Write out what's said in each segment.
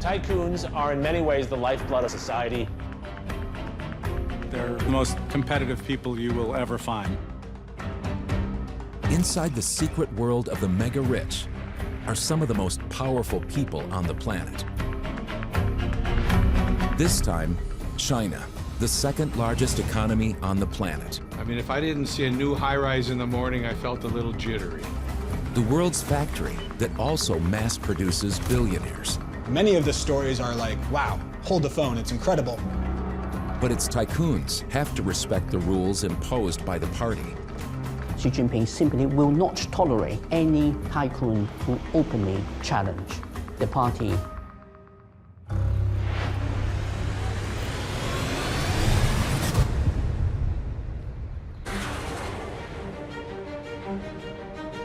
Tycoons are in many ways the lifeblood of society. They're the most competitive people you will ever find. Inside the secret world of the mega-rich are some of the most powerful people on the planet. This time, China, the second largest economy on the planet. I mean, if I didn't see a new high-rise in the morning, I felt a little jittery. The world's factory that also mass produces billionaires. Many of the stories are like, wow, hold the phone, it's incredible. But its tycoons have to respect the rules imposed by the party. Xi Jinping simply will not tolerate any tycoon who openly challenge the party.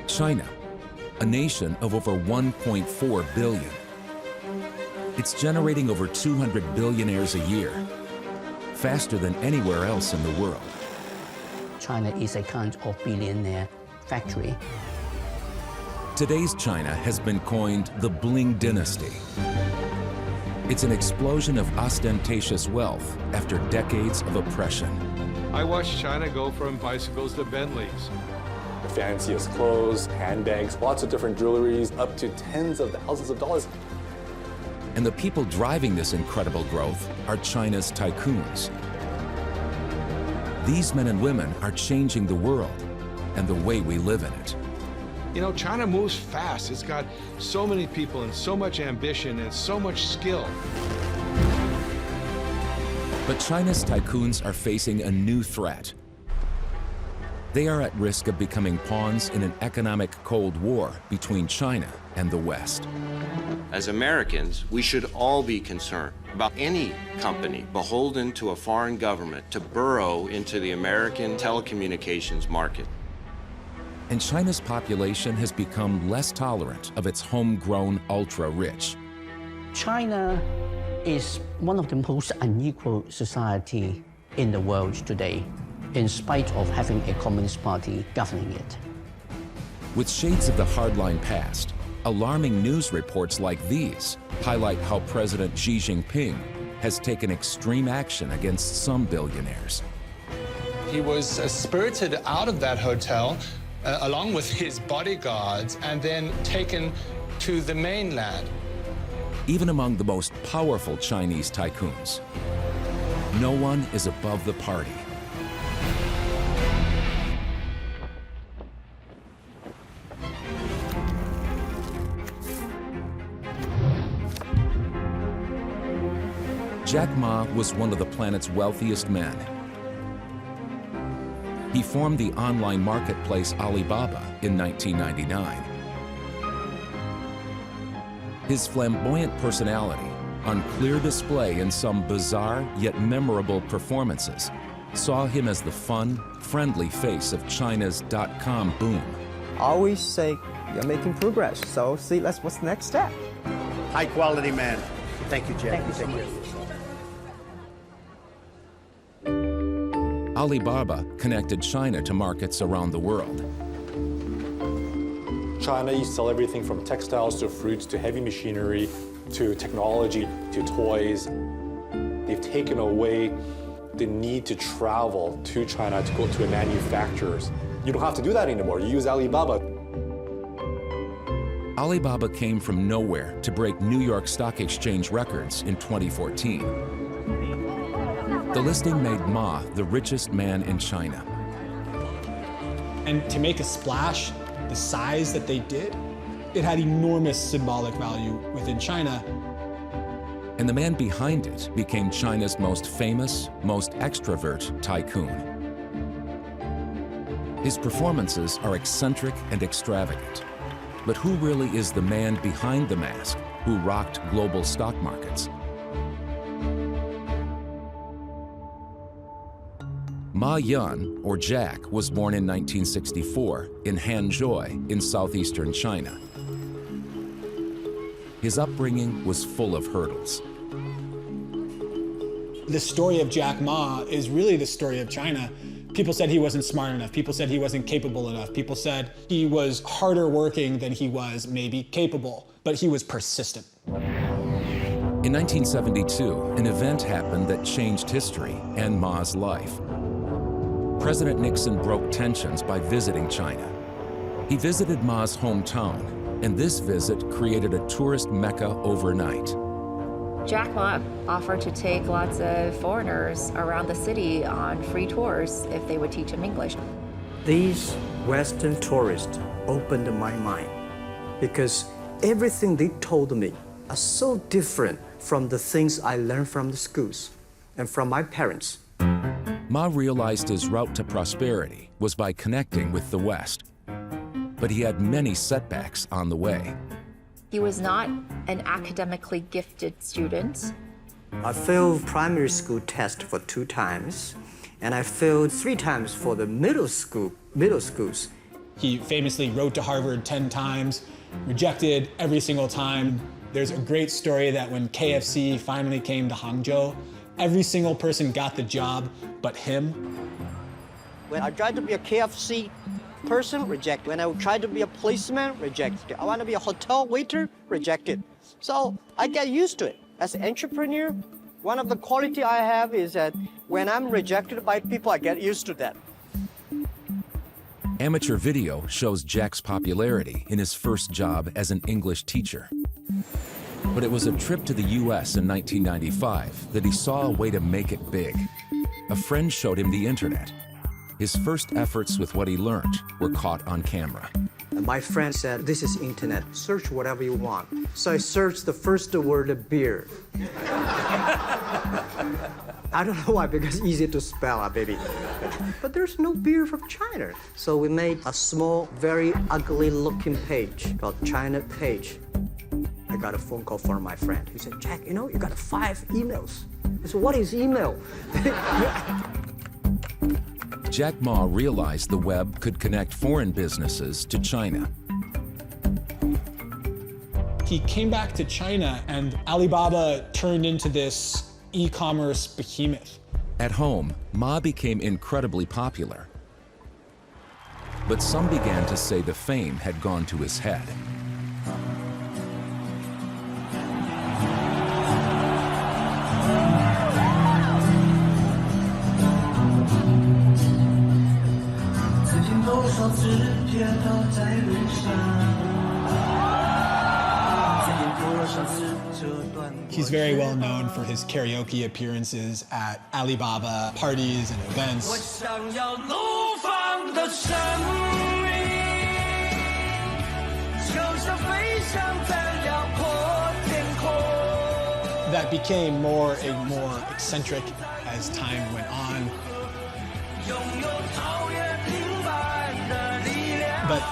China, a nation of over 1.4 billion. It's generating over 200 billionaires a year, faster than anywhere else in the world. China is a kind of billionaire factory. Today's China has been coined the bling dynasty. It's an explosion of ostentatious wealth after decades of oppression. I watched China go from bicycles to Bentleys. The fanciest clothes, handbags, lots of different jewelries, up to tens of thousands of dollars. And the people driving this incredible growth are China's tycoons. These men and women are changing the world and the way we live in it. You know, China moves fast. It's got so many people and so much ambition and so much skill. But China's tycoons are facing a new threat. They are at risk of becoming pawns in an economic Cold War between China and the West. As Americans, we should all be concerned about any company beholden to a foreign government to burrow into the American telecommunications market. And China's population has become less tolerant of its homegrown ultra-rich. China is one of the most unequal society in the world today, in spite of having a communist party governing it. With shades of the hardline past, alarming news reports like these highlight how President Xi Jinping has taken extreme action against some billionaires. He was spirited out of that hotel along with his bodyguards and then taken to the mainland. Even among the most powerful Chinese tycoons, no one is above the party. Jack Ma was one of the planet's wealthiest men. He formed the online marketplace Alibaba in 1999. His flamboyant personality, on clear display in some bizarre yet memorable performances, saw him as the fun, friendly face of China's .com boom. I always say you're making progress, so see, what's the next step? High quality man. Thank you, Jack. Thank you so much. Alibaba connected China to markets around the world. China, you sell everything from textiles to fruits to heavy machinery to technology to toys. They've taken away the need to travel to China to go to a manufacturers. You don't have to do that anymore. You use Alibaba. Alibaba came from nowhere to break New York Stock Exchange records in 2014. The listing made Ma the richest man in China. And to make a splash the size that they did, it had enormous symbolic value within China. And the man behind it became China's most famous, most extrovert tycoon. His performances are eccentric and extravagant. But who really is the man behind the mask who rocked global stock markets? Ma Yun, or Jack, was born in 1964 in Hanzhou in southeastern China. His upbringing was full of hurdles. The story of Jack Ma is really the story of China. People said he wasn't smart enough. People said he wasn't capable enough. People said he was harder working than he was maybe capable, but he was persistent. In 1972, an event happened that changed history and Ma's life. President Nixon broke tensions by visiting China. He visited Ma's hometown, and this visit created a tourist mecca overnight. Jack Ma offered to take lots of foreigners around the city on free tours if they would teach him English. These Western tourists opened my mind because everything they told me are so different from the things I learned from the schools and from my parents. Ma realized his route to prosperity was by connecting with the West. But he had many setbacks on the way. He was not an academically gifted student. I failed primary school test for 2 times, and I failed 3 times for the middle schools. He famously wrote to Harvard 10 times, rejected every single time. There's a great story that when KFC finally came to Hangzhou, every single person got the job but him. When I tried to be a KFC person, rejected. When I tried to be a policeman, rejected. I want to be a hotel waiter, rejected. So I get used to it. As an entrepreneur, one of the quality I have is that when I'm rejected by people, I get used to that. Amateur video shows Jack's popularity in his first job as an English teacher. But it was a trip to the US in 1995 that he saw a way to make it big. A friend showed him the internet. His first efforts with what he learned were caught on camera. And my friend said, this is internet, search whatever you want. So I searched the first word, beer. I don't know why, because it's easy to spell, baby. But there's no beer from China. So we made a small, very ugly looking page called China page. I got a phone call from my friend. He said, Jack, you know, you got 5 emails. I said, what is email? Jack Ma realized the web could connect foreign businesses to China. He came back to China and Alibaba turned into this e-commerce behemoth. At home, Ma became incredibly popular. But some began to say the fame had gone to his head. He's very well known for his karaoke appearances at Alibaba parties and events. That became more and more eccentric as time went on. But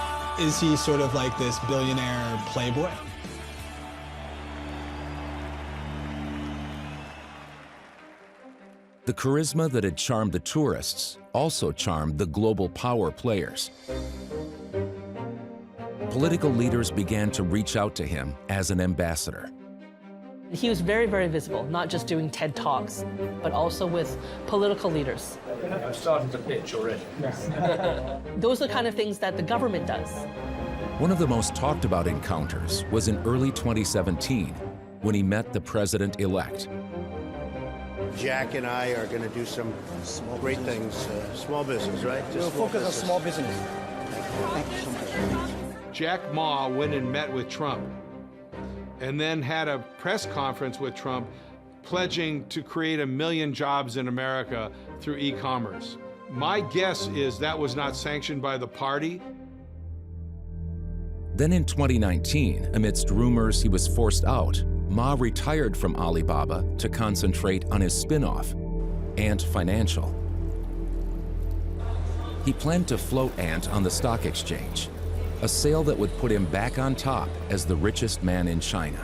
is he sort of like this billionaire playboy? The charisma that had charmed the tourists also charmed the global power players. Political leaders began to reach out to him as an ambassador. He was very, very visible, not just doing TED Talks, but also with political leaders. I'm starting to pitch already. Those are the kind of things that the government does. One of the most talked about encounters was in early 2017 when he met the president-elect. Jack and I are going to do some great things, small business, right? We'll focus on small business. Thank you so much. Jack Ma went and met with Trump and then had a press conference with Trump pledging to create 1 million jobs in America through e-commerce. My guess is that was not sanctioned by the party. Then in 2019, amidst rumors he was forced out, Ma retired from Alibaba to concentrate on his spin-off, Ant Financial. He planned to float Ant on the stock exchange, a sale that would put him back on top as the richest man in China.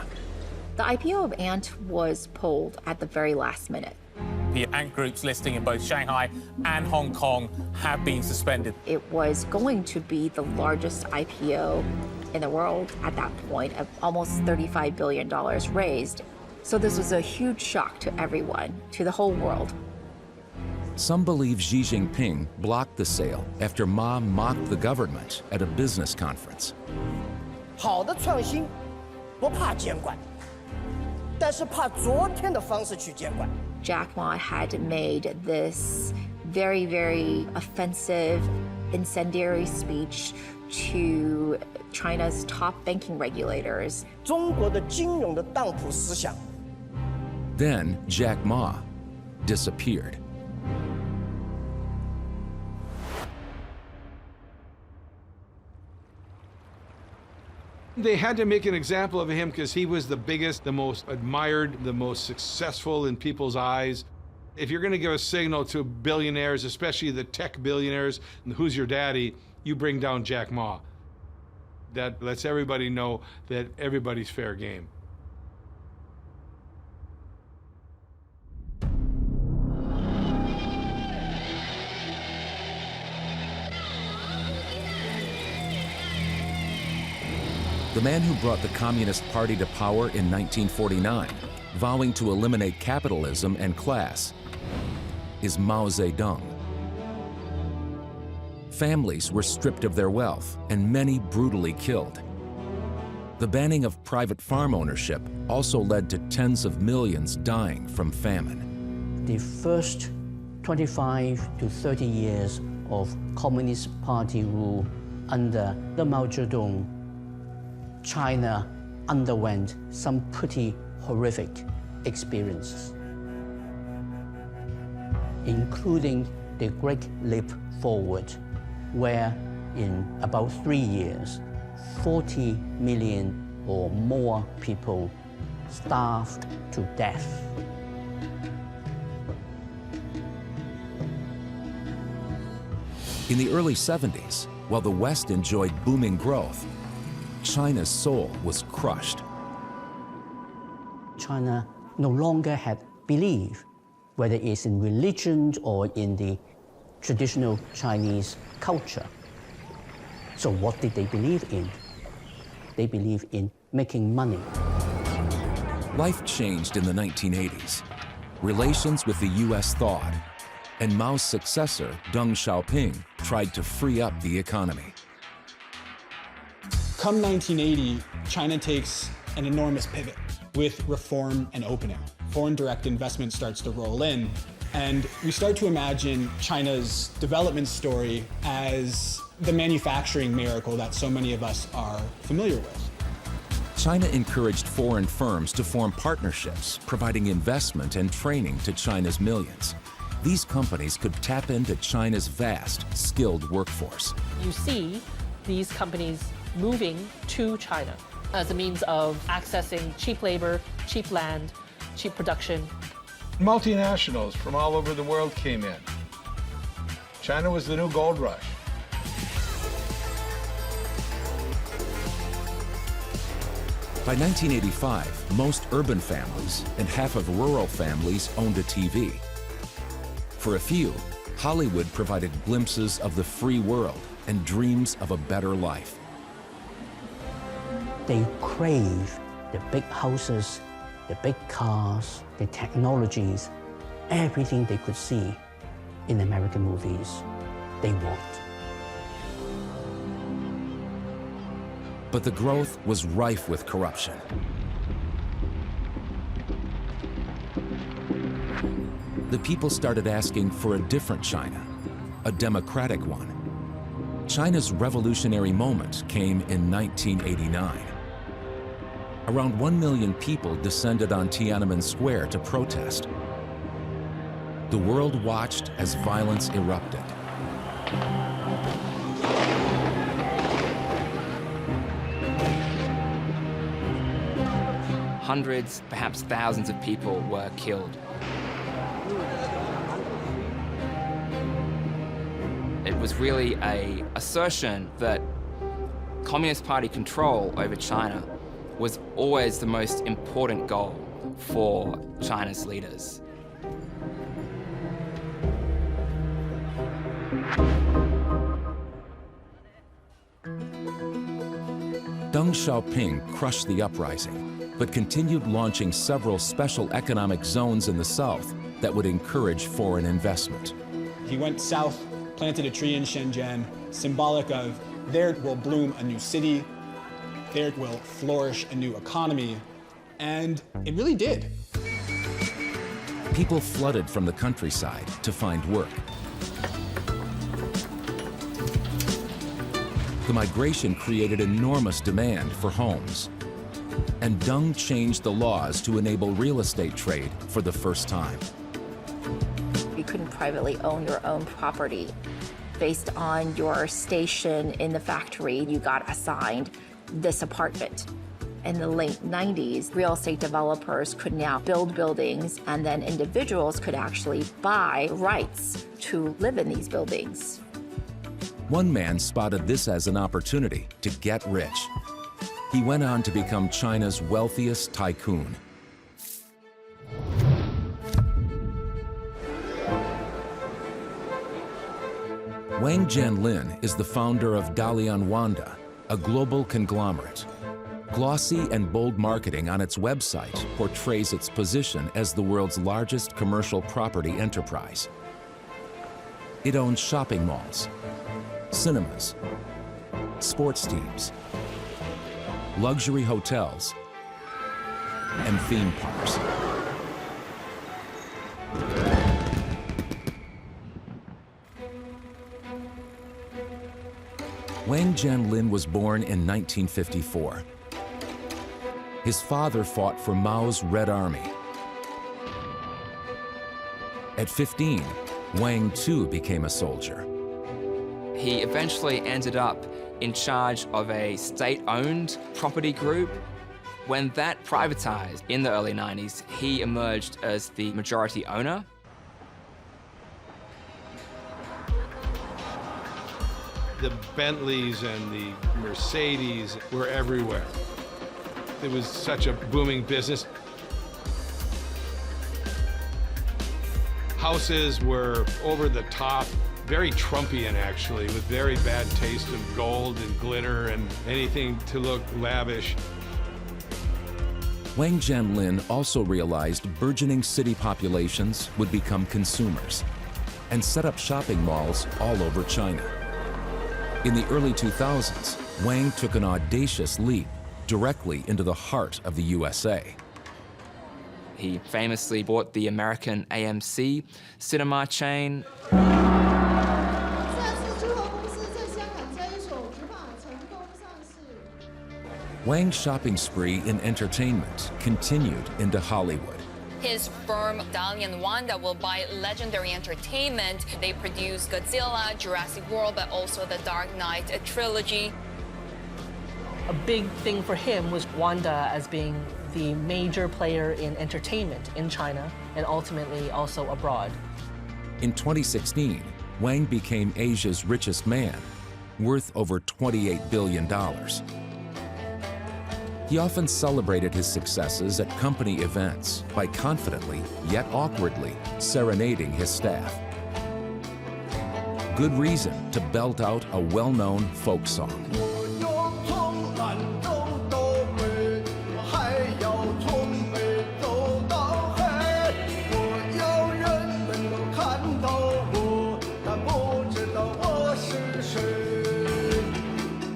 The IPO of Ant was pulled at the very last minute. The Ant Group's listing in both Shanghai and Hong Kong have been suspended. It was going to be the largest IPO in the world at that point, of almost $35 billion raised. So this was a huge shock to everyone, to the whole world. Some believe Xi Jinping blocked the sale after Ma mocked the government at a business conference. 好的创新不怕监管，但是怕昨天的方式去监管。 Jack Ma had made this very, very offensive, incendiary speech to China's top banking regulators. 中国的金融的当铺思想。 Then Jack Ma disappeared. They had to make an example of him because he was the biggest, the most admired, the most successful in people's eyes. If you're going to give a signal to billionaires, especially the tech billionaires, and who's your daddy, you bring down Jack Ma. That lets everybody know that everybody's fair game. The man who brought the Communist Party to power in 1949, vowing to eliminate capitalism and class, is Mao Zedong. Families were stripped of their wealth and many brutally killed. The banning of private farm ownership also led to tens of millions dying from famine. The first 25 to 30 years of Communist Party rule under the Mao Zedong, China underwent some pretty horrific experiences, including the Great Leap Forward, where in about 3 years, 40 million or more people starved to death. In the early 70s, while the West enjoyed booming growth, China's soul was crushed. China no longer had belief, whether it's in religion or in the traditional Chinese culture. So what did they believe in? They believed in making money. Life changed in the 1980s. Relations with the US thawed, and Mao's successor, Deng Xiaoping, tried to free up the economy. Come 1980, China takes an enormous pivot with reform and opening. Foreign direct investment starts to roll in, and we start to imagine China's development story as the manufacturing miracle that so many of us are familiar with. China encouraged foreign firms to form partnerships, providing investment and training to China's millions. These companies could tap into China's vast, skilled workforce. You see these companies moving to China as a means of accessing cheap labor, cheap land, cheap production. Multinationals from all over the world came in. China was the new gold rush. By 1985, most urban families and half of rural families owned a TV. For a few, Hollywood provided glimpses of the free world and dreams of a better life. They crave the big houses, the big cars, the technologies, everything they could see in American movies, they want. But the growth was rife with corruption. The people started asking for a different China, a democratic one. China's revolutionary moment came in 1989. Around 1 million people descended on Tiananmen Square to protest. The world watched as violence erupted. Hundreds, perhaps thousands of people were killed. It was really an assertion that Communist Party control over China was always the most important goal for China's leaders. Deng Xiaoping crushed the uprising, but continued launching several special economic zones in the south that would encourage foreign investment. He went south, planted a tree in Shenzhen, symbolic of there will bloom a new city, there will flourish a new economy. And it really did. People flooded from the countryside to find work. The migration created enormous demand for homes. And Deng changed the laws to enable real estate trade for the first time. You couldn't privately own your own property. Based on your station in the factory, you got assigned this apartment. In the late 90s, real estate developers could now build buildings, and then individuals could actually buy rights to live in these buildings. One man spotted this as an opportunity to get rich. He went on to become China's wealthiest tycoon. Wang Jianlin is the founder of Dalian Wanda, a global conglomerate. Glossy and bold marketing on its website portrays its position as the world's largest commercial property enterprise. It owns shopping malls, cinemas, sports teams, luxury hotels, and theme parks. Wang Jianlin was born in 1954. His father fought for Mao's Red Army. At 15, Wang too became a soldier. He eventually ended up in charge of a state-owned property group. When that privatized in the early 90s, he emerged as the majority owner. The Bentleys and the Mercedes were everywhere. It was such a booming business. Houses were over the top, very Trumpian actually, with very bad taste of gold and glitter and anything to look lavish. Wang Jianlin also realized burgeoning city populations would become consumers and set up shopping malls all over China. In the early 2000s, Wang took an audacious leap directly into the heart of the USA. He famously bought the American AMC cinema chain. Wang's shopping spree in entertainment continued into Hollywood. His firm, Dalian Wanda, will buy legendary entertainment. They produce Godzilla, Jurassic World, but also the Dark Knight trilogy. A big thing for him was Wanda as being the major player in entertainment in China and ultimately also abroad. In 2016, Wang became Asia's richest man, worth over $28 billion. He often celebrated his successes at company events by confidently, yet awkwardly, serenading his staff. Good reason to belt out a well-known folk song.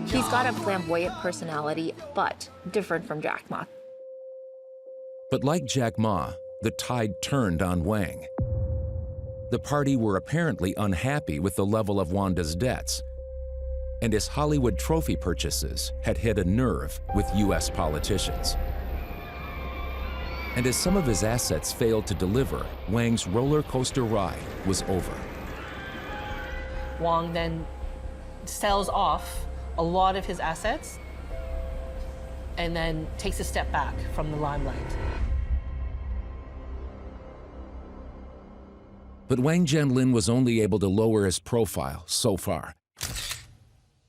He's got a flamboyant personality, but different from Jack Ma. But like Jack Ma, the tide turned on Wang. The party were apparently unhappy with the level of Wanda's debts, and his Hollywood trophy purchases had hit a nerve with US politicians. And as some of his assets failed to deliver, Wang's roller coaster ride was over. Wang then sells off a lot of his assets and then takes a step back from the limelight. But Wang Jianlin was only able to lower his profile so far.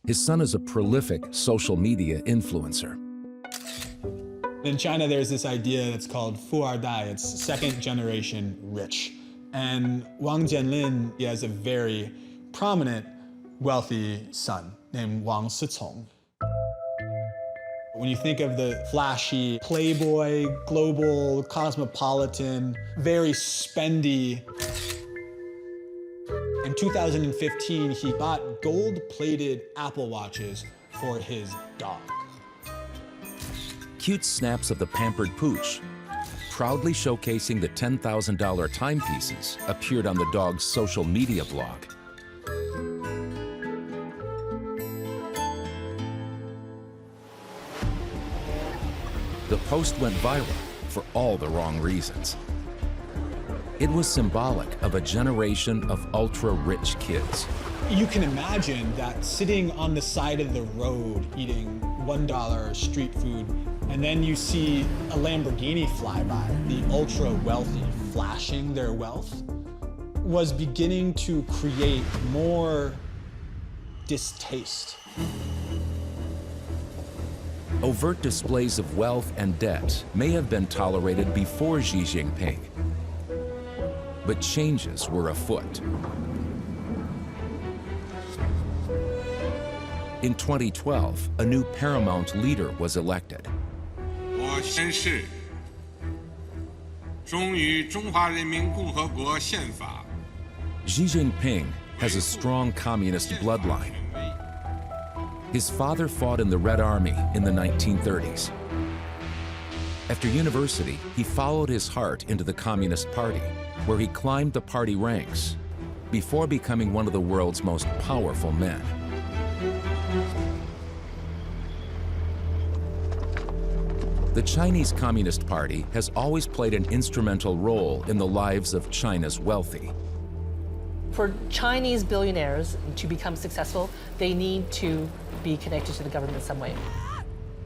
His son is a prolific social media influencer. In China, there's this idea that's called Fu Er Dai. It's second generation rich. And Wang Jianlin, he has a very prominent, wealthy son named Wang Sicong. When you think of the flashy, playboy, global, cosmopolitan, very spendy, in 2015, he bought gold-plated Apple Watches for his dog. Cute snaps of the pampered pooch, proudly showcasing the $10,000 timepieces, appeared on the dog's social media blog. The post went viral for all the wrong reasons. It was symbolic of a generation of ultra-rich kids. You can imagine that sitting on the side of the road eating $1 street food, and then you see a Lamborghini fly by, the ultra-wealthy flashing their wealth, was beginning to create more distaste. Overt displays of wealth and debt may have been tolerated before Xi Jinping, but changes were afoot. In 2012, a new paramount leader was elected. 我宣誓，忠于中华人民共和国宪法。 Xi Jinping has a strong communist bloodline. His father fought in the Red Army in the 1930s. After university, he followed his heart into the Communist Party, where he climbed the party ranks before becoming one of the world's most powerful men. The Chinese Communist Party has always played an instrumental role in the lives of China's wealthy. For Chinese billionaires to become successful, they need to be connected to the government in some way.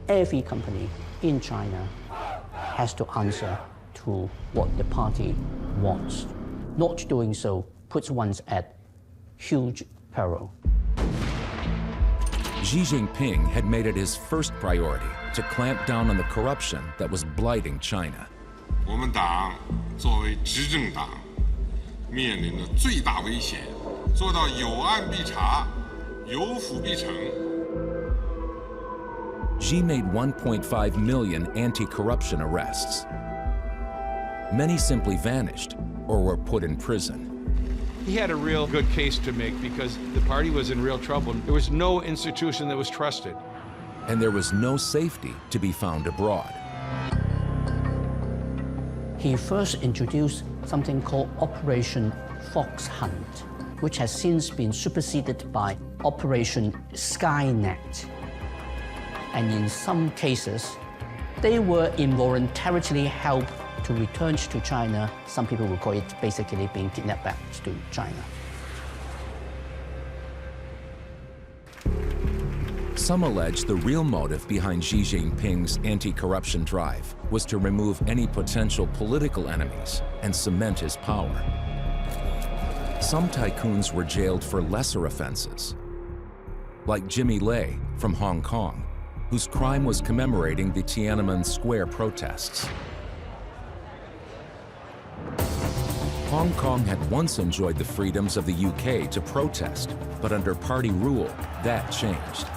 Every company in China has to answer to what the party wants. Not doing so puts one at huge peril. Xi Jinping had made it his first priority to clamp down on the corruption that was blighting China. 我们党作为执政党，面临的最大危险，做到有案必查，有腐必惩。 Xi made 1.5 million anti-corruption arrests. Many simply vanished or were put in prison. He had a real good case to make because the party was in real trouble. There was no institution that was trusted. And there was no safety to be found abroad. He first introduced something called Operation Fox Hunt, which has since been superseded by Operation Skynet. And in some cases, they were involuntarily helped to return to China. Some people will call it basically being kidnapped back to China. Some allege the real motive behind Xi Jinping's anti-corruption drive was to remove any potential political enemies and cement his power. Some tycoons were jailed for lesser offenses, like Jimmy Lai from Hong Kong, whose crime was commemorating the Tiananmen Square protests. Hong Kong had once enjoyed the freedoms of the UK to protest, but under party rule, that changed.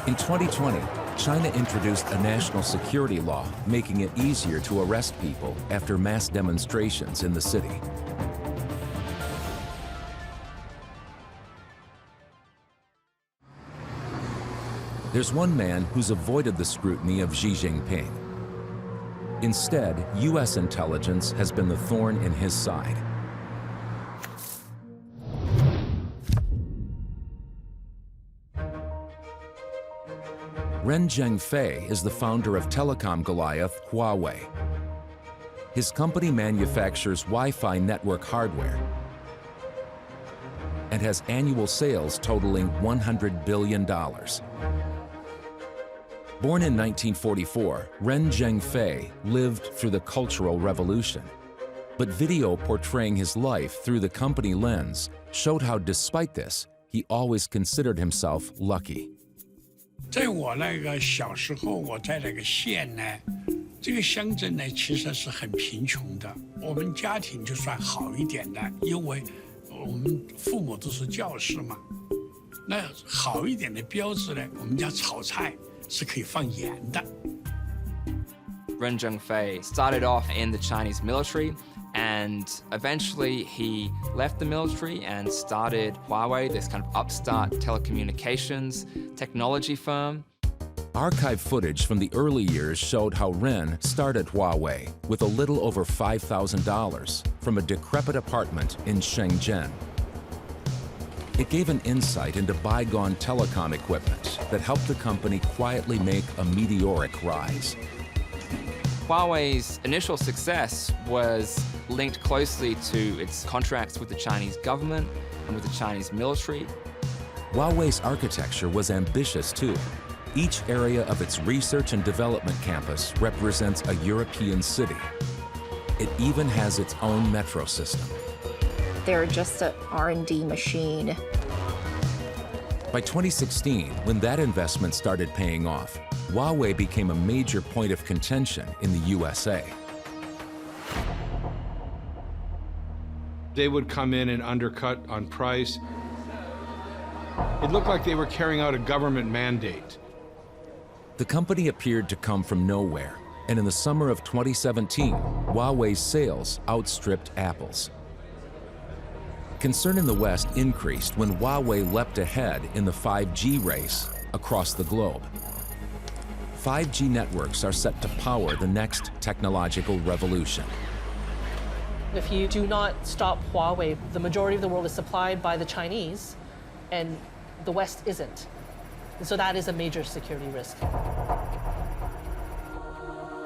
In 2020, China introduced a national security law, making it easier to arrest people after mass demonstrations in the city. There's one man who's avoided the scrutiny of Xi Jinping. Instead, US intelligence has been the thorn in his side. Ren Zhengfei is the founder of telecom goliath Huawei. His company manufactures Wi-Fi network hardware and has annual sales totaling $100 billion. Born in 1944, Ren Zhengfei lived through the Cultural Revolution. But video portraying his life through the company lens showed how, despite this, he always considered himself lucky. 在我那个小时候，我在那个县呢，这个乡镇呢，其实是很贫穷的。我们家庭就算好一点的，因为我们父母都是教师嘛。那好一点的标志呢，我们家炒菜是可以放盐的。Ren Zhengfei started off in the Chinese military, and eventually he left the military and started Huawei, this kind of upstart telecommunications technology firm. Archive footage from the early years showed how Ren started Huawei with a little over $5,000 from a decrepit apartment in Shenzhen. It gave an insight into bygone telecom equipment that helped the company quietly make a meteoric rise. Huawei's initial success was linked closely to its contracts with the Chinese government and with the Chinese military. Huawei's architecture was ambitious too. Each area of its research and development campus represents a European city. It even has its own metro system. They're just an R&D machine. By 2016, when that investment started paying off, Huawei became a major point of contention in the USA. They would come in and undercut on price. It looked like they were carrying out a government mandate. The company appeared to come from nowhere, and in the summer of 2017, Huawei's sales outstripped Apple's. Concern in the West increased when Huawei leapt ahead in the 5G race across the globe. 5G networks are set to power the next technological revolution. If you do not stop Huawei, the majority of the world is supplied by the Chinese, and the West isn't. So that is a major security risk.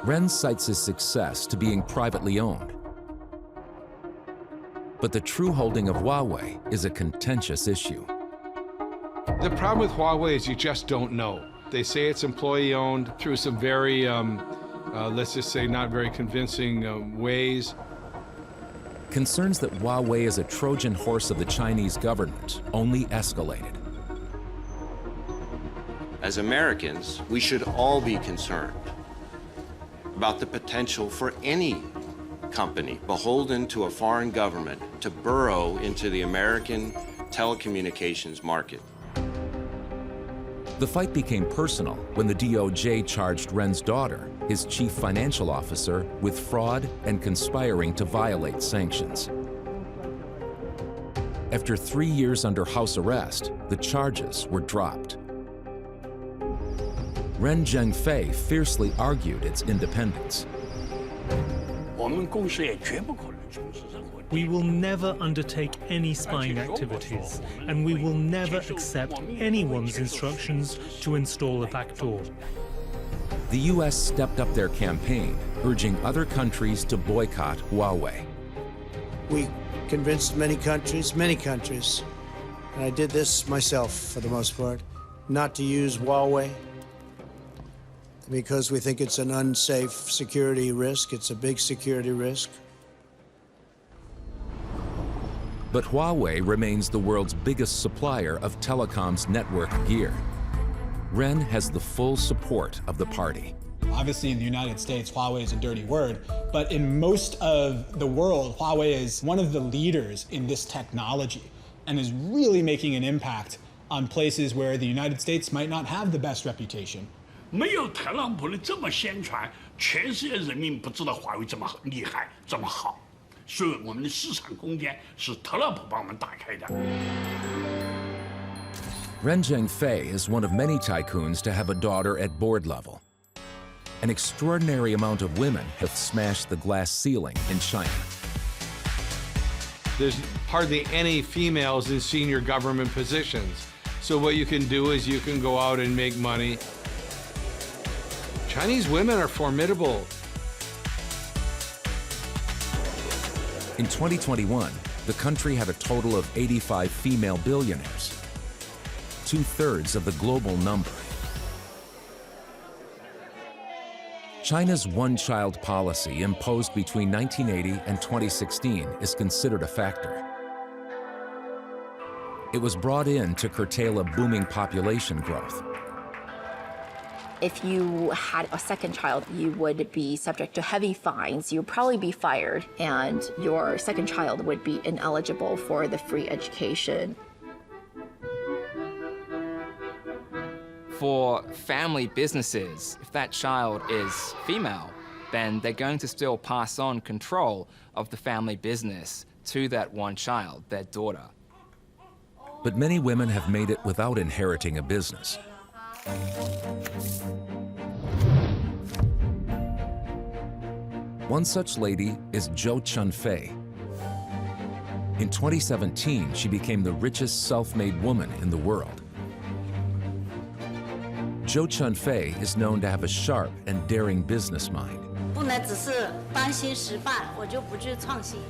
Ren cites his success to being privately owned. But the true holding of Huawei is a contentious issue. The problem with Huawei is you just don't know. They say it's employee-owned through some very, let's just say, not very convincing ways. Concerns that Huawei is a Trojan horse of the Chinese government only escalated. As Americans, we should all be concerned about the potential for any company beholden to a foreign government to burrow into the American telecommunications market. The fight became personal when the DOJ charged Ren's daughter, his chief financial officer, with fraud and conspiring to violate sanctions. After 3 years under house arrest, the charges were dropped. Ren Zhengfei fiercely argued its independence. We will never undertake any spying activities, and we will never accept anyone's instructions to install a backdoor. The US stepped up their campaign, urging other countries to boycott Huawei. We convinced many countries, and I did this myself for the most part, not to use Huawei because we think it's an unsafe security risk. It's a big security risk. But Huawei remains the world's biggest supplier of telecom's network gear. Ren has the full support of the party. Obviously in the United States, Huawei is a dirty word, but in most of the world, Huawei is one of the leaders in this technology and is really making an impact on places where the United States might not have the best reputation. 没有特朗普的这么宣传，全世界人民不知道华为这么厉害，这么好。所以我们的市场空间是特朗普帮我们打开的。Ren Zhengfei is one of many tycoons to have a daughter at board level. An extraordinary amount of women have smashed the glass ceiling in China. There's hardly any females in senior government positions. So what you can do is you can go out and make money. Chinese women are formidable. In 2021, the country had a total of 85 female billionaires, 2/3 of the global number. China's one-child policy imposed between 1980 and 2016 is considered a factor. It was brought in to curtail a booming population growth. If you had a second child, you would be subject to heavy fines. You would probably be fired, and your second child would be ineligible for the free education. For family businesses, if that child is female, then they're going to still pass on control of the family business to that one child, their daughter. But many women have made it without inheriting a business. One such lady is Zhou Chunfei. In 2017, she became the richest self-made woman in the world. Zhou Chunfei is known to have a sharp and daring business mind. 不能只是担心失败，我就不去创新。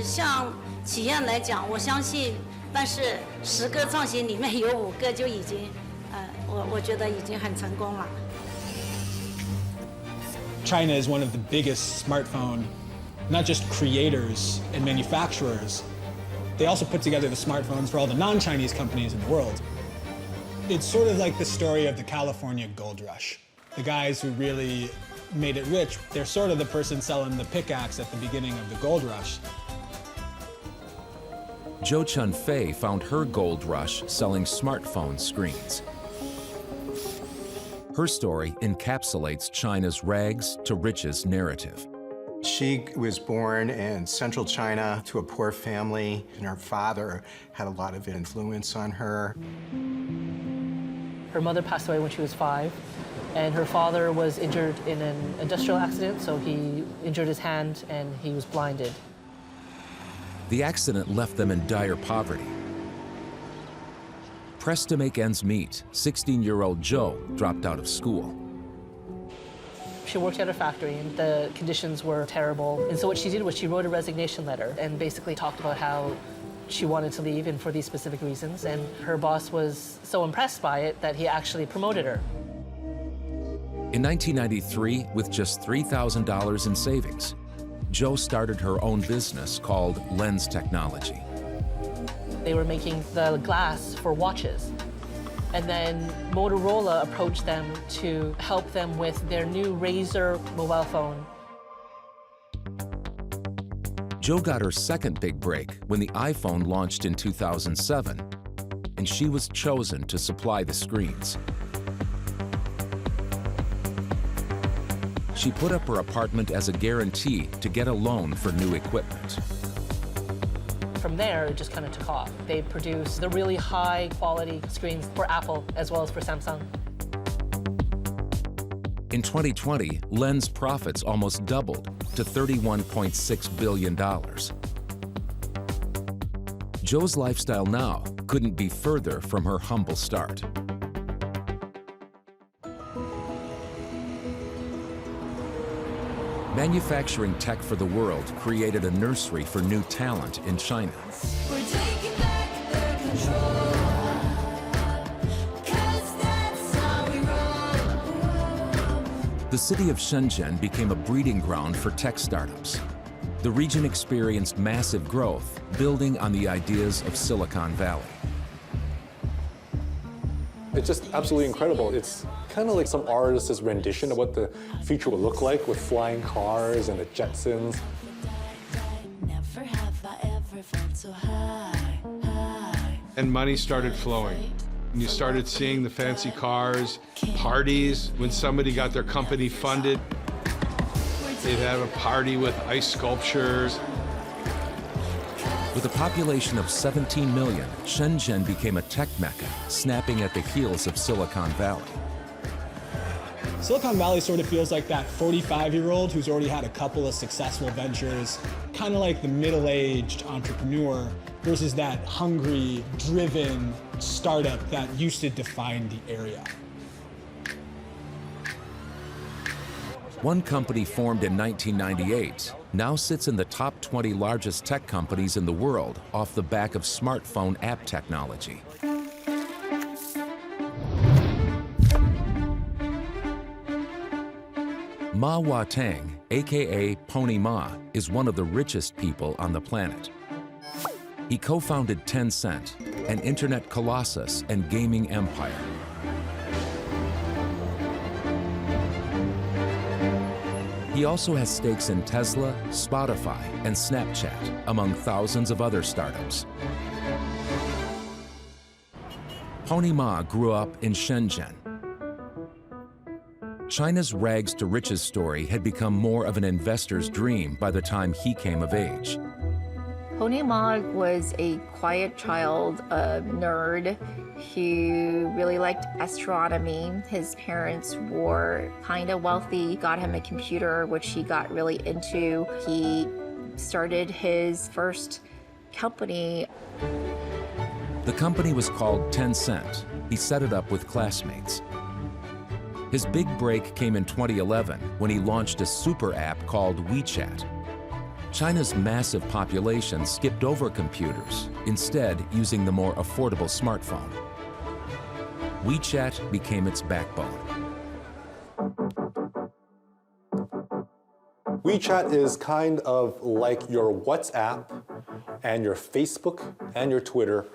像企业来讲，我相信，但是10个创新里面有5个就已经，我觉得已经很成功了。China is one of the biggest smartphone, not just creators and manufacturers, they also put together the smartphones for all the non-Chinese companies in the world. It's sort of like the story of the California gold rush. The guys who really made it rich, they're sort of the person selling the pickaxe at the beginning of the gold rush. Zhou Chunfei found her gold rush selling smartphone screens. Her story encapsulates China's rags to riches narrative. She was born in central China to a poor family, and her father had a lot of influence on her. Her mother passed away when she was 5, and her father was injured in an industrial accident, so he injured his hand and he was blinded. The accident left them in dire poverty. Pressed to make ends meet, 16-year-old Zhou dropped out of school. She worked at a factory and the conditions were terrible. And so what she did was she wrote a resignation letter and basically talked about how she wanted to leave and for these specific reasons. And her boss was so impressed by it that he actually promoted her. In 1993, with just $3,000 in savings, Zhou started her own business called Lens Technology. They were making the glass for watches. And then Motorola approached them to help them with their new Razr mobile phone. Zhou got her second big break when the iPhone launched in 2007, and she was chosen to supply the screens. She put up her apartment as a guarantee to get a loan for new equipment. From there, it just kind of took off. They produced the really high quality screens for Apple as well as for Samsung. In 2020, Lens profits almost doubled to $31.6 billion. Zhou's lifestyle now couldn't be further from her humble start. Manufacturing tech for the world created a nursery for new talent in China. We're taking back their control, 'cause that's how we roll. The city of Shenzhen became a breeding ground for tech startups. The region experienced massive growth, building on the ideas of Silicon Valley. It's just absolutely incredible. It's kind of like some artist's rendition of what the future will look like with flying cars and the Jetsons. Never have I ever felt so high, high. And money started flowing. And you started seeing the fancy cars, parties. When somebody got their company funded, they'd have a party with ice sculptures. With a population of 17 million, Shenzhen became a tech mecca, snapping at the heels of Silicon Valley. Silicon Valley sort of feels like that 45-year-old who's already had a couple of successful ventures, kind of like the middle-aged entrepreneur versus that hungry, driven startup that used to define the area. One company formed in 1998 now sits in the top 20 largest tech companies in the world off the back of smartphone app technology. Ma Watang, aka Pony Ma, is one of the richest people on the planet. He co-founded Tencent, an internet colossus and gaming empire. He also has stakes in Tesla, Spotify, and Snapchat, among thousands of other startups. Pony Ma grew up in Shenzhen. China's rags to riches story had become more of an investor's dream by the time he came of age. Pony Ma was a quiet child, a nerd. He really liked astronomy. His parents were kind of wealthy, got him a computer, which he got really into. He started his first company. The company was called Tencent. He set it up with classmates. His big break came in 2011 when he launched a super app called WeChat. China's massive population skipped over computers, instead using the more affordable smartphone. WeChat became its backbone. WeChat is kind of like your WhatsApp and your Facebook and your Twitter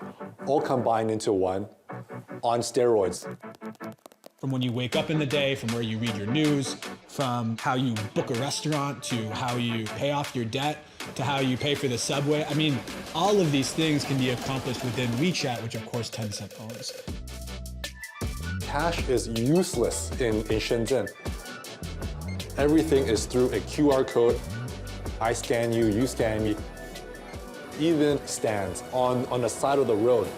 all combined into one on steroids. From when you wake up in the day, from where you read your news, from how you book a restaurant, to how you pay off your debt, to how you pay for the subway. I mean, all of these things can be accomplished within WeChat, which of course Tencent owns. Cash is useless in Shenzhen. Everything is through a QR code. I scan you, you scan me. Even stands on the side of the road.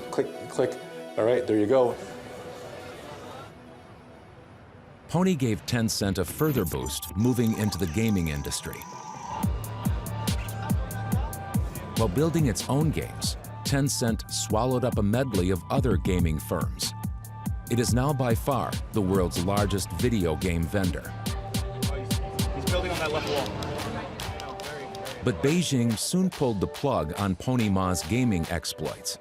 Click, click. All right, there you go. Pony gave Tencent a further boost, moving into the gaming industry. While building its own games, Tencent swallowed up a medley of other gaming firms. It is now by far the world's largest video game vendor. He's building on that left wall. But Beijing soon pulled the plug on Pony Ma's gaming exploits.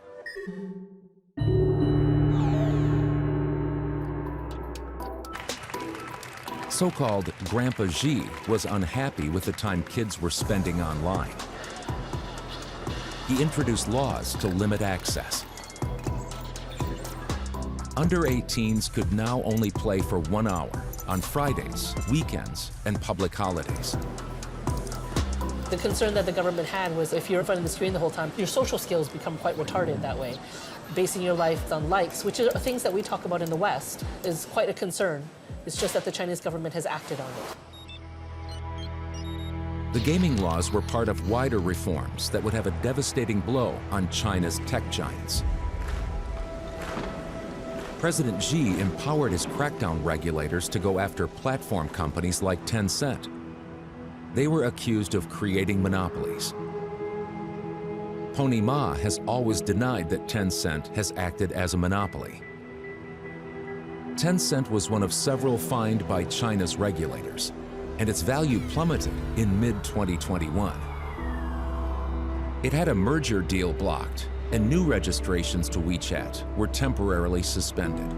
So-called Grandpa Xi was unhappy with the time kids were spending online. He introduced laws to limit access. Under 18s could now only play for 1 hour on Fridays, weekends, and public holidays. The concern that the government had was if you're in front of the screen the whole time, your social skills become quite retarded that way. Basing your life on likes, which are things that we talk about in the West, is quite a concern. It's just that the Chinese government has acted on it. The gaming laws were part of wider reforms that would have a devastating blow on China's tech giants. President Xi empowered his crackdown regulators to go after platform companies like Tencent. They were accused of creating monopolies. Pony Ma has always denied that Tencent has acted as a monopoly. Tencent was one of several fined by China's regulators, and its value plummeted in mid-2021. It had a merger deal blocked, and new registrations to WeChat were temporarily suspended.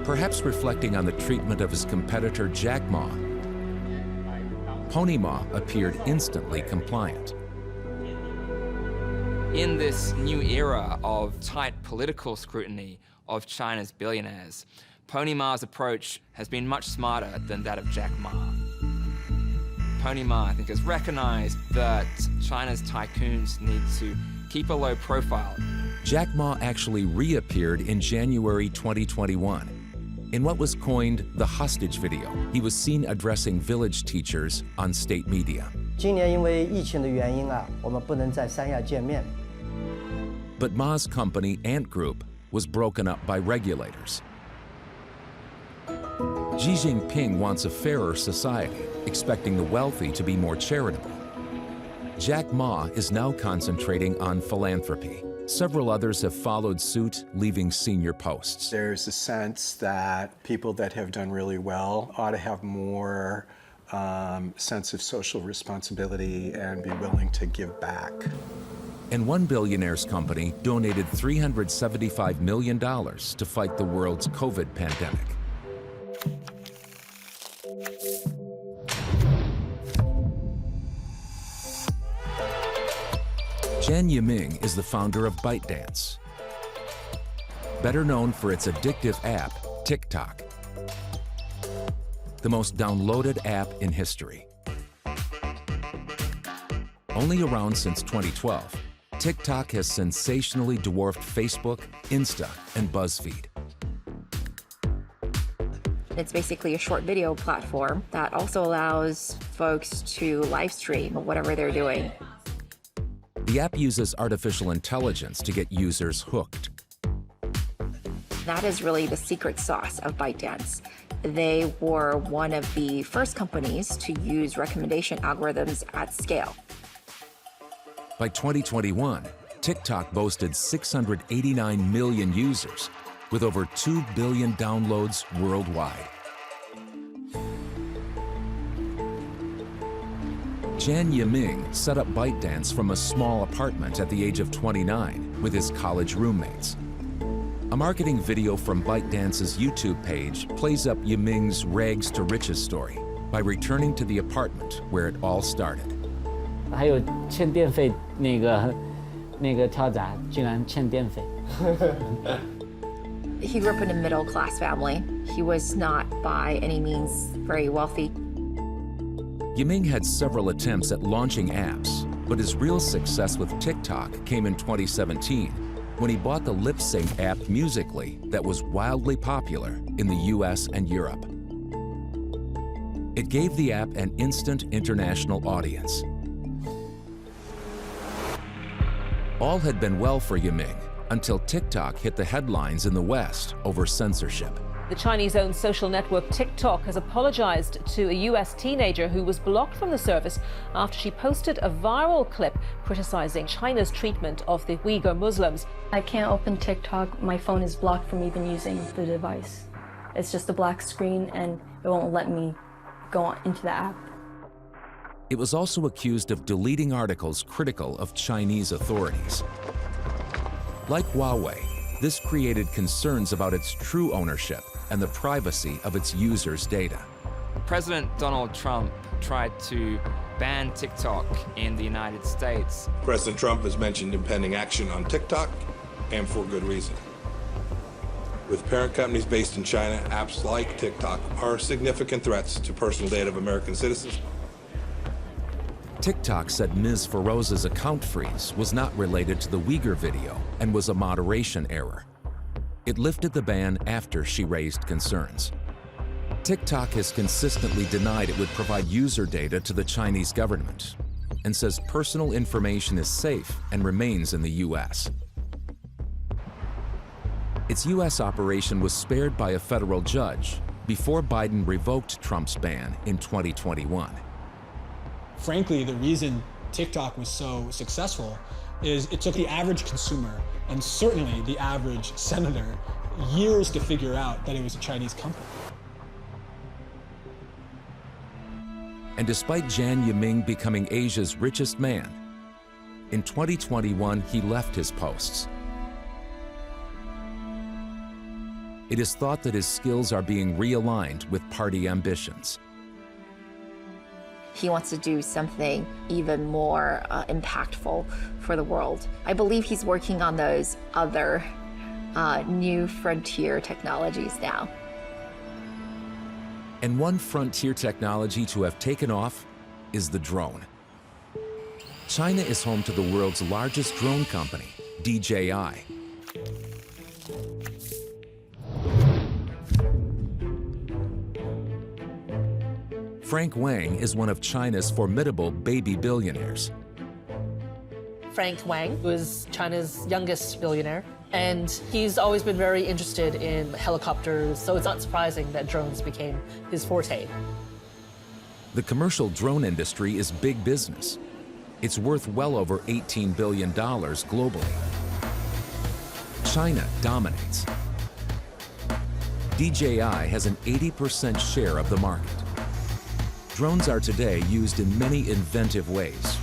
Perhaps reflecting on the treatment of his competitor Jack Ma, Pony Ma appeared instantly compliant. In this new era of tight political scrutiny of China's billionaires, Pony Ma's approach has been much smarter than that of Jack Ma. Pony Ma, I think, has recognized that China's tycoons need to keep a low profile. Jack Ma actually reappeared in January 2021. In what was coined the hostage video, he was seen addressing village teachers on state media. 今年因为疫情的原因啊，我们不能在三亚见面。 But Ma's company, Ant Group, was broken up by regulators. Xi Jinping wants a fairer society, expecting the wealthy to be more charitable. Jack Ma is now concentrating on philanthropy. Several others have followed suit, leaving senior posts. There's a sense that people that have done really well ought to have more sense of social responsibility and be willing to give back. And one billionaire's company donated $375 million to fight the world's COVID pandemic. Zhan Yiming is the founder of ByteDance, better known for its addictive app, TikTok, the most downloaded app in history. Only around since 2012, TikTok has sensationally dwarfed Facebook, Insta, and BuzzFeed. It's basically a short video platform that also allows folks to live stream whatever they're doing. The app uses artificial intelligence to get users hooked. That is really the secret sauce of ByteDance. They were one of the first companies to use recommendation algorithms at scale. By 2021, TikTok boasted 689 million users, with over 2 billion downloads worldwide. Jian Yiming set up ByteDance from a small apartment at the age of 29 with his college roommates. A marketing video from ByteDance's YouTube page plays up Yiming's rags to riches story by returning to the apartment where it all started. 还有欠电费那个跳闸居然欠电费。 He grew up in a middle-class family. He was not by any means very wealthy. Yiming had several attempts at launching apps, but his real success with TikTok came in 2017 when he bought the lip-sync app Musical.ly that was wildly popular in the US and Europe. It gave the app an instant international audience. All had been well for Yiming until TikTok hit the headlines in the West over censorship. The Chinese-owned social network TikTok has apologized to a US teenager who was blocked from the service after she posted a viral clip criticizing China's treatment of the Uyghur Muslims. I can't open TikTok. My phone is blocked from even using the device. It's just a black screen and it won't let me go into the app. It was also accused of deleting articles critical of Chinese authorities. Like Huawei, this created concerns about its true ownership and the privacy of its users' data. President Donald Trump tried to ban TikTok in the United States. President Trump has mentioned impending action on TikTok, and for good reason. With parent companies based in China, apps like TikTok are significant threats to personal data of American citizens. TikTok said Ms. Feroza's account freeze was not related to the Uyghur video and was a moderation error. It lifted the ban after she raised concerns. TikTok has consistently denied it would provide user data to the Chinese government and says personal information is safe and remains in the US. Its US operation was spared by a federal judge before Biden revoked Trump's ban in 2021. Frankly, the reason TikTok was so successful is it took the average consumer, and certainly the average senator, years to figure out that it was a Chinese company. And despite Jian Yiming becoming Asia's richest man, in 2021 he left his posts. It is thought that his skills are being realigned with party ambitions. He wants to do something even more impactful for the world. I believe he's working on those other new frontier technologies now. And one frontier technology to have taken off is the drone. China is home to the world's largest drone company, DJI. Frank Wang is one of China's formidable baby billionaires. Frank Wang was China's youngest billionaire, and he's always been very interested in helicopters, so it's not surprising that drones became his forte. The commercial drone industry is big business. It's worth well over $18 billion globally. China dominates. DJI has an 80% share of the market. Drones are today used in many inventive ways,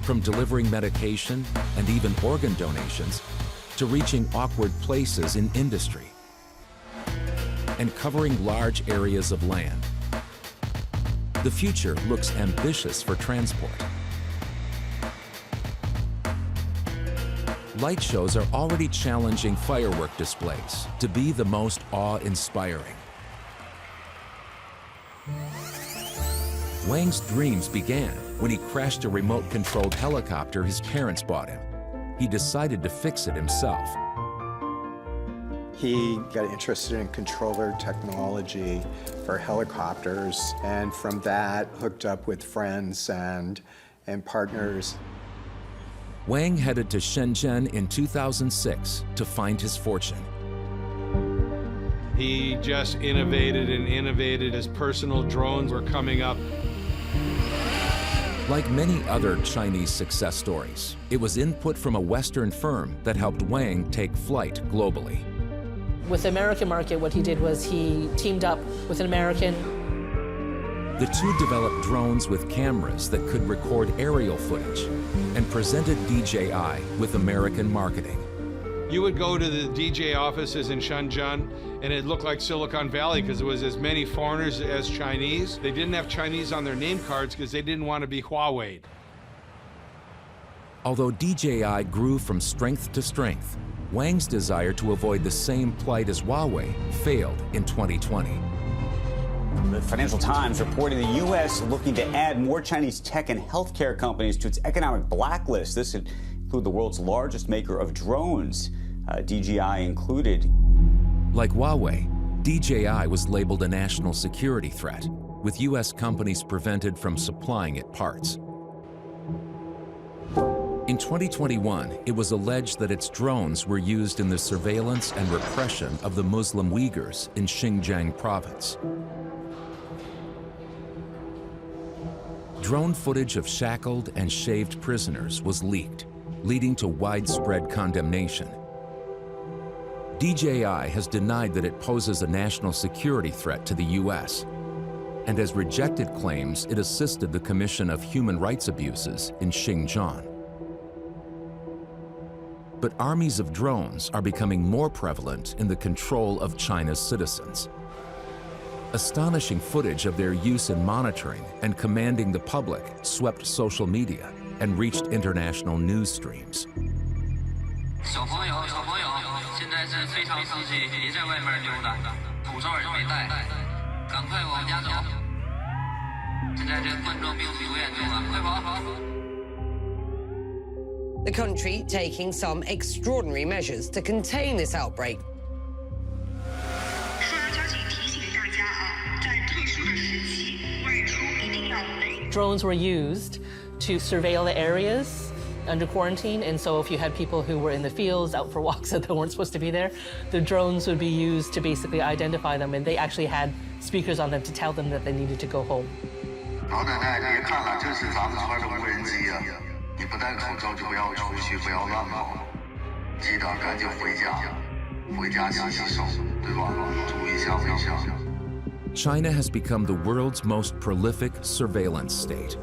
from delivering medication and even organ donations to reaching awkward places in industry and covering large areas of land. The future looks ambitious for transport. Light shows are already challenging firework displays to be the most awe-inspiring. Wang's dreams began when he crashed a remote-controlled helicopter his parents bought him. He decided to fix it himself. He got interested in controller technology for helicopters, and from that hooked up with friends and partners. Wang headed to Shenzhen in 2006 to find his fortune. He just innovated and innovated as personal drones were coming up. Like many other Chinese success stories, it was input from a Western firm that helped Wang take flight globally. With the American market, what he did was he teamed up with an American. The two developed drones with cameras that could record aerial footage and presented DJI with American marketing. You would go to the DJI offices in Shenzhen, and it looked like Silicon Valley because it was as many foreigners as Chinese. They didn't have Chinese on their name cards because they didn't want to be Huawei. Although DJI grew from strength to strength, Wang's desire to avoid the same plight as Huawei failed in 2020. The Financial Times reporting the U.S. looking to add more Chinese tech and healthcare companies to its economic blacklist. This would include the world's largest maker of drones, DJI included. Like Huawei, DJI was labeled a national security threat, with U.S. companies prevented from supplying it parts. In 2021, it was alleged that its drones were used in the surveillance and repression of the Muslim Uyghurs in Xinjiang province. Drone footage of shackled and shaved prisoners was leaked, leading to widespread condemnation. DJI has denied that it poses a national security threat to the U.S. and has rejected claims it assisted the commission of human rights abuses in Xinjiang. But armies of drones are becoming more prevalent in the control of China's citizens. Astonishing footage of their use in monitoring and commanding the public swept social media and reached international news streams. The country taking some extraordinary measures to contain this outbreak. Drones were used to surveil the areas under quarantine, and so if you had people who were in the fields out for walks that weren't supposed to be there, the drones would be used to basically identify them, and they actually had speakers on them to tell them that they needed to go home. China has become the world's most prolific surveillance state.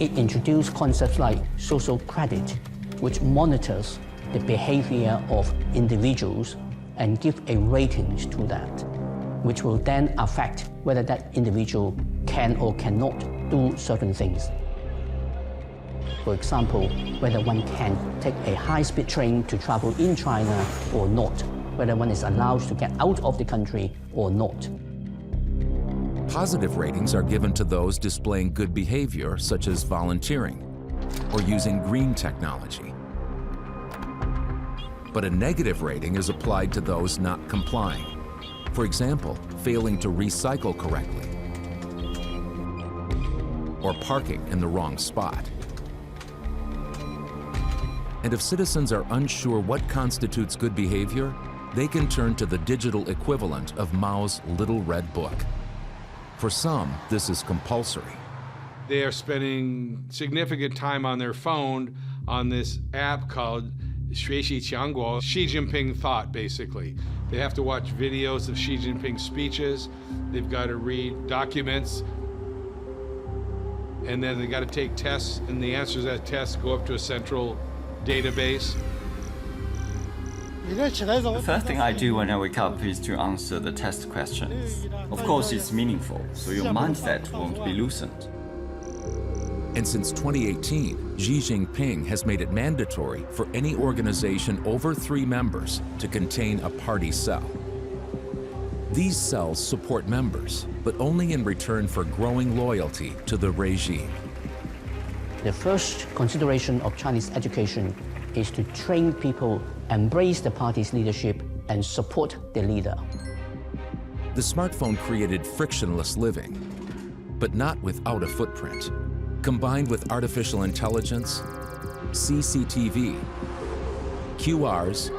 It introduced concepts like social credit, which monitors the behavior of individuals and give a ratings to that, which will then affect whether that individual can or cannot do certain things. For example, whether one can take a high-speed train to travel in China or not, whether one is allowed to get out of the country or not. Positive ratings are given to those displaying good behavior, such as volunteering or using green technology. But a negative rating is applied to those not complying. For example, failing to recycle correctly or parking in the wrong spot. And if citizens are unsure what constitutes good behavior, they can turn to the digital equivalent of Mao's Little Red Book. For some, this is compulsory. They are spending significant time on their phone on this app called 学习强国, Xi Jinping thought, basically. They have to watch videos of Xi Jinping's speeches. They've got to read documents. And then they got to take tests, and the answers to that test go up to a central database. The first thing I do when I wake up is to answer the test questions. Of course, it's meaningful, so your mindset won't be loosened. And since 2018, Xi Jinping has made it mandatory for any organization over 3 members to contain a party cell. These cells support members, but only in return for growing loyalty to the regime. The first consideration of Chinese education is to train people, embrace the party's leadership, and support the leader. The smartphone created frictionless living, but not without a footprint. Combined with artificial intelligence, CCTV, QRs,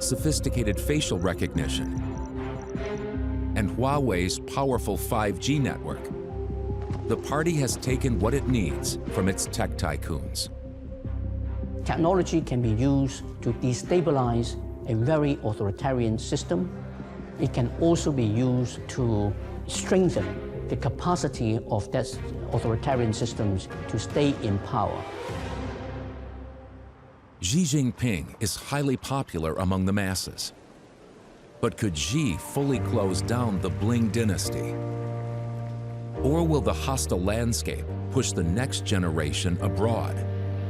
sophisticated facial recognition, and Huawei's powerful 5G network, the party has taken what it needs from its tech tycoons. Technology can be used to destabilize a very authoritarian system. It can also be used to strengthen the capacity of that authoritarian systems to stay in power. Xi Jinping is highly popular among the masses. But could Xi fully close down the Bling dynasty? Or will the hostile landscape push the next generation abroad?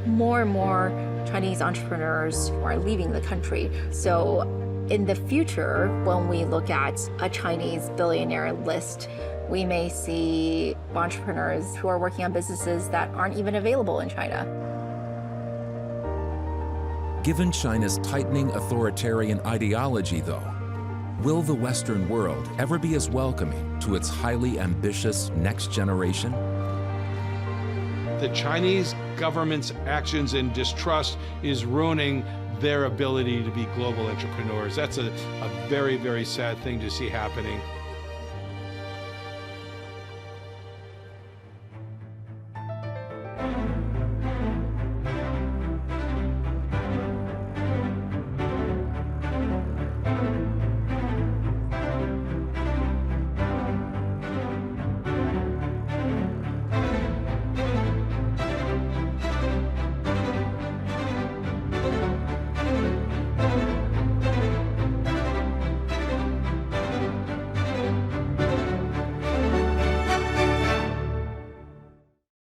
More and more Chinese entrepreneurs are leaving the country. So in the future, when we look at a Chinese billionaire list, we may see entrepreneurs who are working on businesses that aren't even available in China. Given China's tightening authoritarian ideology, though, will the Western world ever be as welcoming to its highly ambitious next generation? The Chinese government's actions and distrust is ruining their ability to be global entrepreneurs. That's a very, very sad thing to see happening.